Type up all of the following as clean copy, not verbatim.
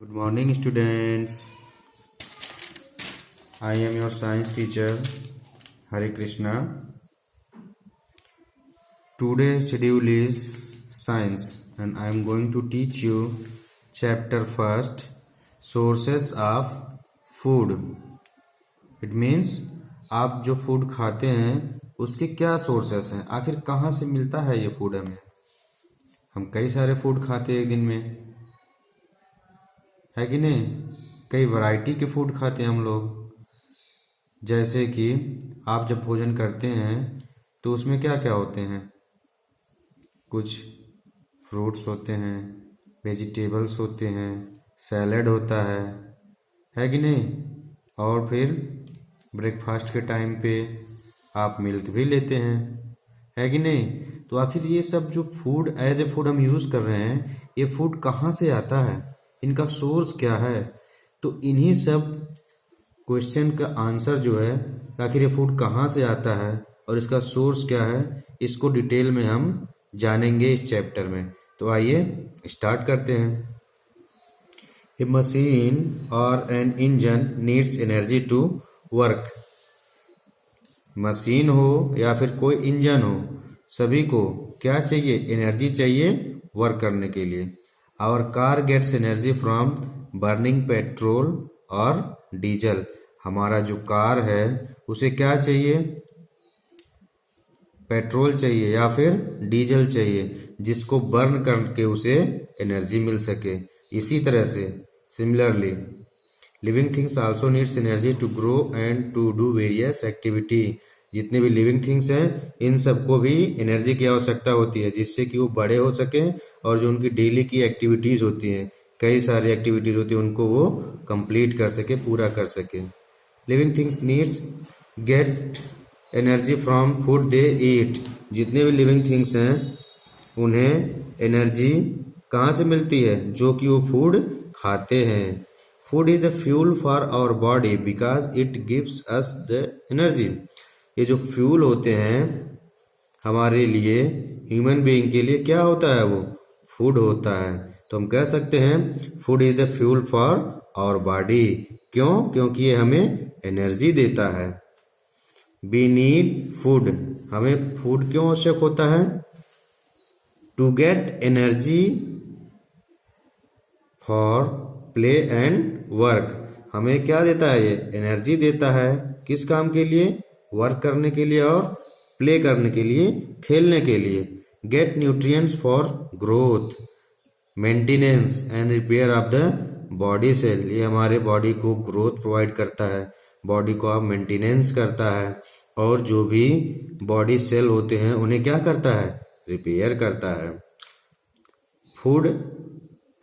Good morning, students. I am your science teacher, Hare Krishna. Today's schedule is science, and I am going to teach you chapter first, sources of food. It means आप जो food खाते हैं उसके क्या sources हैं, आखिर कहाँ से मिलता है ये फूड हमें। हम कई सारे फूड खाते हैं एक दिन में, है कि नहीं। कई वैरायटी के फूड खाते हैं हम लोग। जैसे कि आप जब भोजन करते हैं तो उसमें क्या क्या होते हैं, कुछ फ्रूट्स होते हैं, वेजिटेबल्स होते हैं, सैलेड होता है कि नहीं। और फिर ब्रेकफास्ट के टाइम पे आप मिल्क भी लेते हैं, है कि नहीं। तो आखिर ये सब जो फूड एज ए फूड हम यूज़ कर रहे हैं, ये फूड कहाँ से आता है, इनका सोर्स क्या है। तो इन्हीं सब क्वेश्चन का आंसर जो है, आखिर ये फूड कहाँ से आता है और इसका सोर्स क्या है, इसको डिटेल में हम जानेंगे इस चैप्टर में। तो आइए स्टार्ट करते हैं। ए मशीन और an engine needs energy to work. Machine हो या फिर कोई इंजन हो, सभी को क्या चाहिए, एनर्जी चाहिए वर्क करने के लिए। Our car gets energy from burning petrol और डीजल। हमारा जो कार है उसे क्या चाहिए, पेट्रोल चाहिए या फिर डीजल चाहिए, जिसको बर्न करके उसे एनर्जी मिल सके। इसी तरह से similarly living things also needs energy to grow and to do various activity. जितने भी लिविंग थिंग्स हैं इन सबको भी एनर्जी की आवश्यकता होती है, जिससे कि वो बड़े हो सके और जो उनकी डेली की एक्टिविटीज होती हैं, कई सारी एक्टिविटीज होती है, उनको वो कंप्लीट कर सके, पूरा कर सके। Living things needs get energy from food they eat. जितने भी लिविंग थिंग्स हैं उन्हें एनर्जी कहाँ से मिलती है, जो कि वो फूड खाते हैं। Food is the fuel for our body because it gives us the energy. ये जो फ्यूल होते हैं हमारे लिए, ह्यूमन बीइंग के लिए क्या होता है, वो फूड होता है। तो हम कह सकते हैं food is the fuel for our body. क्यों? क्योंकि ये हमें एनर्जी देता है। We need food. हमें फूड क्यों आवश्यक होता है, to get energy for play and work. हमें क्या देता है, ये एनर्जी देता है किस काम के लिए, वर्क करने के लिए और प्ले करने के लिए, खेलने के लिए। Get nutrients for growth, maintenance and repair of the body cell. ये हमारे बॉडी को ग्रोथ प्रोवाइड करता है, बॉडी को आप मेंटेनेंस करता है, और जो भी बॉडी सेल होते हैं उन्हें क्या करता है, रिपेयर करता है। Food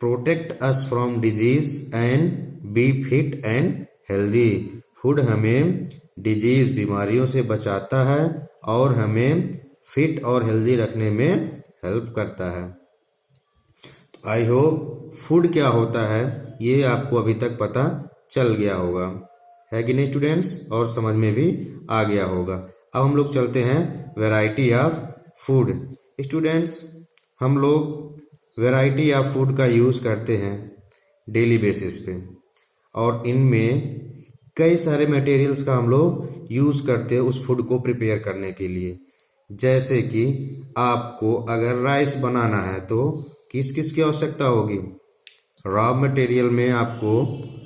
protect us from disease and be fit and healthy. Food हमें डिजीज, बीमारियों से बचाता है और हमें फिट और हेल्दी रखने में हेल्प करता है। आई होप फूड क्या होता है ये आपको अभी तक पता चल गया होगा, है कि नहीं स्टूडेंट्स, और समझ में भी आ गया होगा। अब हम लोग चलते हैं वैरायटी ऑफ फूड। स्टूडेंट्स, हम लोग वैरायटी ऑफ फूड का यूज करते हैं डेली बेसिस पे, और इनमें कई सारे मटेरियल्स का हम लोग यूज करते हैं उस फूड को प्रिपेयर करने के लिए। जैसे कि आपको अगर राइस बनाना है तो किस किस की आवश्यकता होगी, रॉ मटेरियल में आपको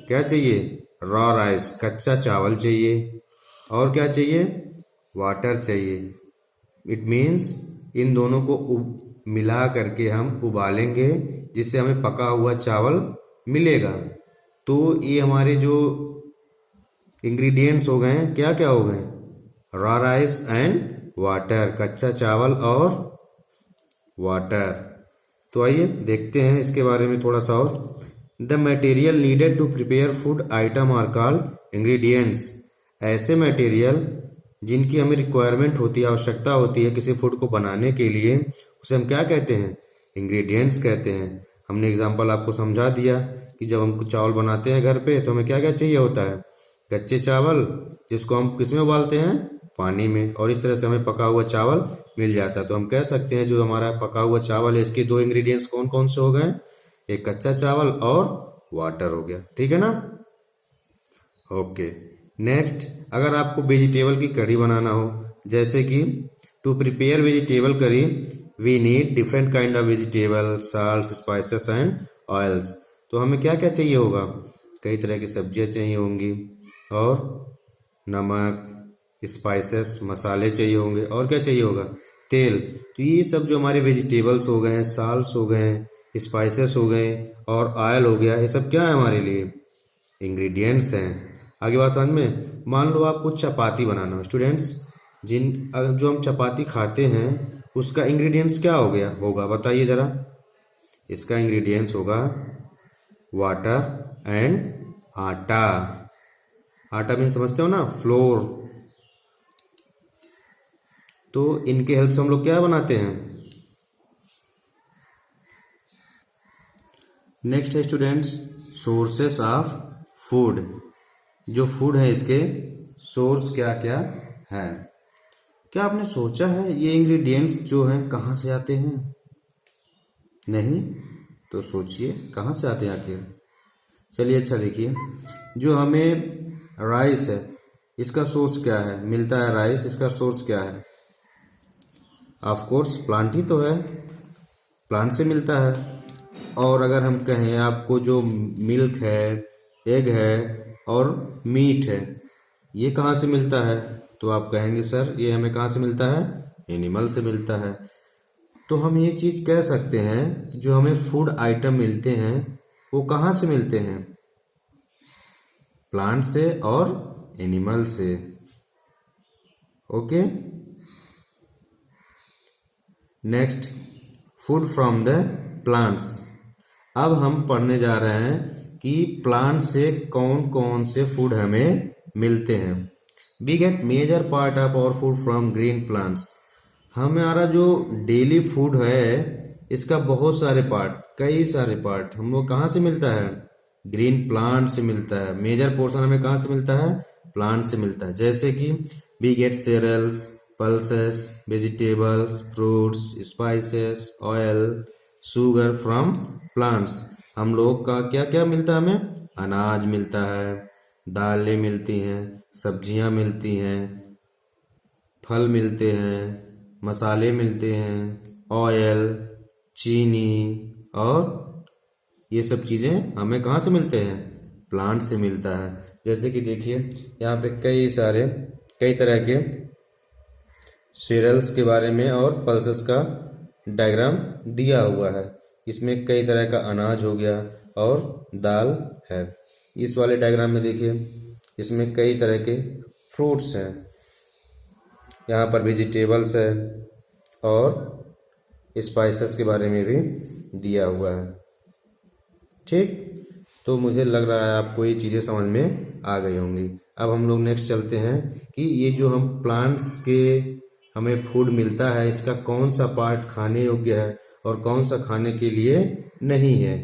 क्या चाहिए, रॉ राइस, कच्चा चावल चाहिए, और क्या चाहिए, वाटर चाहिए। इट मीन्स इन दोनों को मिला करके हम उबालेंगे, जिससे हमें पका हुआ चावल मिलेगा। तो ये हमारे जो इंग्रेडिएंट्स हो गए, क्या क्या हो गए, रॉ राइस एंड वाटर, कच्चा चावल और वाटर। तो आइए देखते हैं इसके बारे में थोड़ा सा और। The material needed to prepare food item are called ingredients. ऐसे मटेरियल जिनकी हमें रिक्वायरमेंट होती है, आवश्यकता होती है किसी फूड को बनाने के लिए, उसे हम क्या कहते हैं, इंग्रेडिएंट्स कहते हैं। हमने एग्जांपल आपको समझा दिया कि जब हम चावल बनाते हैं घर पे तो हमें क्या क्या चाहिए होता है, कच्चे चावल, जिसको हम किसमें उबालते हैं, पानी में, और इस तरह से हमें पका हुआ चावल मिल जाता है। तो हम कह सकते हैं जो हमारा पका हुआ चावल है, इसके दो इंग्रेडिएंट्स कौन कौन से हो गए, एक कच्चा चावल और वाटर हो गया। ठीक है ना? ओके। नेक्स्ट, अगर आपको वेजिटेबल की करी बनाना हो, जैसे कि to prepare vegetable curry we need different kind of vegetable, salt, spices and oils. तो हमें क्या क्या चाहिए होगा? कई तरह की सब्जियां चाहिए होंगी, और नमक, स्पाइसेस, मसाले चाहिए होंगे, और क्या चाहिए होगा? तेल। तो ये सब जो हमारे वेजिटेबल्स हो गए, साल्ट्स हो गए, स्पाइसेस हो गए और ऑयल हो गया, ये सब क्या है हमारे लिए? इंग्रेडिएंट्स हैं। आगे बात समझ में? मान लो आपको चपाती बनाना हो स्टूडेंट्स, जो हम चपाती खाते हैं उसका इंग्रेडिएंट्स क्या हो गया होगा, बताइए जरा। इसका इंग्रेडिएंट्स होगा वाटर एंड आटा। आटा मीन समझते हो ना, फ्लोर। तो इनके हेल्प से हम लोग क्या बनाते हैं? नेक्स्ट है स्टूडेंट्स सोर्सेस ऑफ फूड। जो फूड है इसके सोर्स क्या क्या है? क्या आपने सोचा है ये इंग्रेडिएंट्स जो हैं कहाँ से आते हैं? नहीं? तो सोचिए कहाँ से आते हैं आखिर। चलिए अच्छा देखिए, जो हमें राइस है इसका सोर्स क्या है? मिलता है राइस, इसका सोर्स क्या है? ऑफ कोर्स प्लांट ही तो है, प्लांट से मिलता है। और अगर हम कहें आपको जो मिल्क है, एग है और मीट है, ये कहाँ से मिलता है? तो आप कहेंगे सर ये हमें कहाँ से मिलता है? एनिमल से मिलता है। तो हम ये चीज कह सकते हैं जो हमें फूड आइटम मिलते हैं वो कहाँ से मिलते हैं? प्लांट से और एनिमल से। Okay. Next, food from the plants. अब हम पढ़ने जा रहे हैं कि प्लांट से कौन कौन से फूड हमें मिलते हैं। We get major part of our food from green plants. हमारा जो डेली फूड है इसका बहुत सारे पार्ट, कई सारे पार्ट हम लोग कहाँ से मिलता है? ग्रीन प्लांट से मिलता है। मेजर पोर्शन हमें कहाँ से मिलता है? प्लांट से मिलता है। जैसे कि we get cereals, pulses, vegetables, fruits, spices, oil, sugar from plants. हम लोग का क्या क्या मिलता है हमें? अनाज मिलता है, दालें मिलती हैं, सब्जियां मिलती हैं, फल मिलते हैं, मसाले मिलते हैं, ऑयल, चीनी, और ये सब चीजें हमें कहाँ से मिलते हैं? प्लांट से मिलता है। जैसे कि देखिए यहाँ पे कई तरह के सीरियल्स के बारे में और पल्सेस का डायग्राम दिया हुआ है। इसमें कई तरह का अनाज हो गया और दाल है। इस वाले डायग्राम में देखिए इसमें कई तरह के फ्रूट्स हैं, यहाँ पर वेजिटेबल्स है और स्पाइसेस के बारे में भी दिया हुआ है। ठीक, तो मुझे लग रहा है आपको ये चीज़ें समझ में आ गई होंगी। अब हम लोग नेक्स्ट चलते हैं कि ये जो हम प्लांट्स के हमें फूड मिलता है इसका कौन सा पार्ट खाने योग्य है और कौन सा खाने के लिए नहीं है।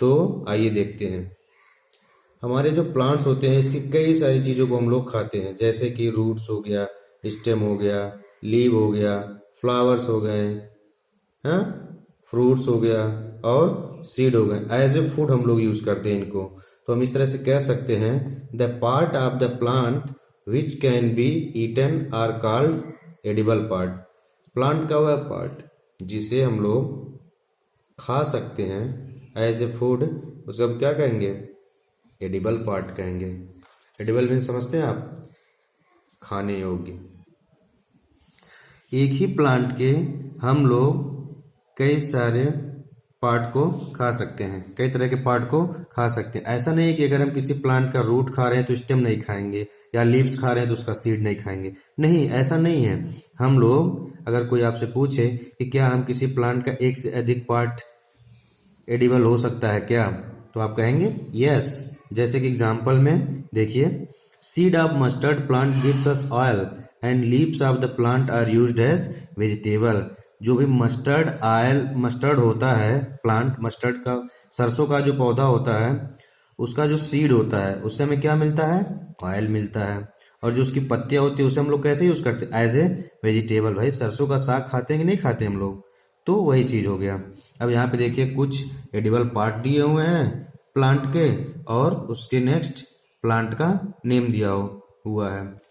तो आइए देखते हैं। हमारे जो प्लांट्स होते हैं इसकी कई सारी चीज़ों को हम लोग खाते हैं, जैसे कि रूट्स हो गया, स्टेम हो गया, लीव हो गया, फ्लावर्स हो गए, हाँ, फ्रूट्स हो गया और सीड हो गए। एज ए फूड हम लोग यूज करते हैं इनको। तो हम इस तरह से कह सकते हैं the part of the plant which can be eaten are called edible part. Plant का वह पार्ट जिसे हम लोग खा सकते हैं एज ए फूड, उसको हम क्या कहेंगे? एडिबल पार्ट कहेंगे। एडिबल मीन समझते हैं आप? खाने योग्य। एक ही प्लांट के हम लोग कई सारे पार्ट को खा सकते हैं, कई तरह के पार्ट को खा सकते हैं। ऐसा नहीं है कि अगर हम किसी प्लांट का रूट खा रहे हैं तो स्टेम नहीं खाएंगे, या लीव्स खा रहे हैं तो उसका सीड नहीं खाएंगे। नहीं, ऐसा नहीं है। हम लोग अगर कोई आपसे पूछे कि क्या हम किसी प्लांट का एक से अधिक पार्ट एडिबल हो सकता है क्या, तो आप कहेंगे यस। जैसे कि एग्जाम्पल में देखिए, seed of mustard plant gives us oil and leaves of the plant are used as vegetable. जो भी मस्टर्ड होता है, प्लांट मस्टर्ड का, सरसों का जो पौधा होता है उसका जो सीड होता है उससे हमें क्या मिलता है? ऑयल मिलता है। और जो उसकी पत्तियां होती है उसे हम लोग कैसे यूज करते हैं? As a vegetable. भाई सरसों का साग खाते हैं कि नहीं खाते हम लोग? तो वही चीज हो गया। अब यहाँ पे देखिए कुछ एडिबल पार्ट दिए हुए हैं प्लांट के और उसके नेक्स्ट प्लांट का नेम दिया हुआ है।